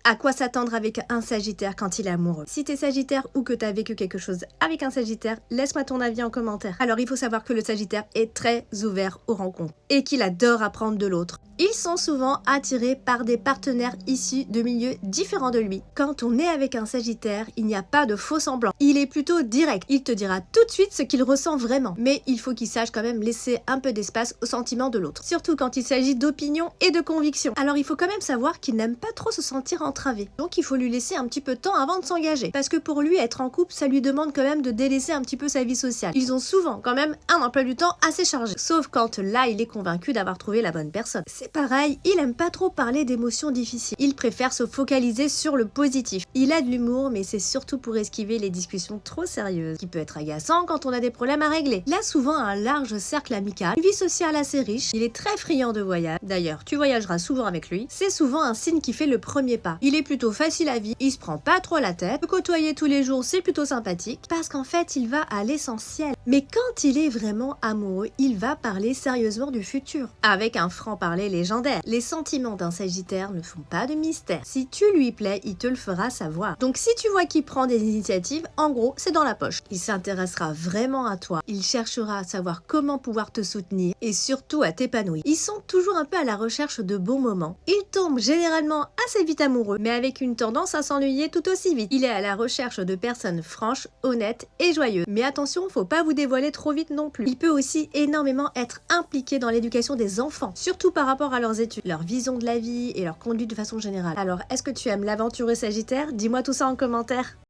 À quoi s'attendre avec un Sagittaire quand il est amoureux? Si t'es Sagittaire ou que t'as vécu quelque chose avec un Sagittaire, laisse-moi ton avis en commentaire. Alors il faut savoir que le Sagittaire est très ouvert aux rencontres et qu'il adore apprendre de l'autre. Ils sont souvent attirés par des partenaires issus de milieux différents de lui. Quand on est avec un Sagittaire, il n'y a pas de faux semblant. Il est plutôt direct. Il te dira tout de suite ce qu'il ressent vraiment. Mais il faut qu'il sache quand même laisser un peu d'espace aux sentiments de l'autre. Surtout quand il s'agit d'opinion et de conviction. Alors il faut quand même savoir qu'il n'aime pas trop se sentir entravé. Donc il faut lui laisser un petit peu de temps avant de s'engager. Parce que pour lui, être en couple, ça lui demande quand même de délaisser un petit peu sa vie sociale. Ils ont souvent quand même un emploi du temps assez chargé. Sauf quand là, il est convaincu d'avoir trouvé la bonne personne. C'est pareil, il aime pas trop parler d'émotions difficiles. Il préfère se focaliser sur le positif. Il a de l'humour, mais c'est surtout pour esquiver les discussions trop sérieuses, qui peut être agaçant quand on a des problèmes à régler. Il a souvent un large cercle amical, une vie sociale assez riche, il est très friand de voyage. D'ailleurs, tu voyageras souvent avec lui. C'est souvent un signe qui fait le premier pas. Il est plutôt facile à vivre, il se prend pas trop la tête. Le côtoyer tous les jours, c'est plutôt sympathique, parce qu'en fait, il va à l'essentiel. Mais quand il est vraiment amoureux, il va parler sérieusement du futur, avec un franc-parler légendaire. Les sentiments d'un Sagittaire ne font pas de mystère. Si tu lui plais, il te le fera savoir. Donc si tu vois qu'il prend des initiatives, en gros, c'est dans la poche. Il s'intéressera vraiment à toi. Il cherchera à savoir comment pouvoir te soutenir et surtout à t'épanouir. Ils sont toujours un peu à la recherche de bons moments. Ils tombent généralement assez vite amoureux, mais avec une tendance à s'ennuyer tout aussi vite. Il est à la recherche de personnes franches, honnêtes et joyeuses. Mais attention, faut pas vous dévoiler trop vite non plus. Il peut aussi énormément être impliqué dans l'éducation des enfants, surtout par rapport à leurs études, leur vision de la vie et leur conduite de façon générale. Alors, est-ce que tu aimes l'aventureux Sagittaire? Dis-moi tout ça en commentaire.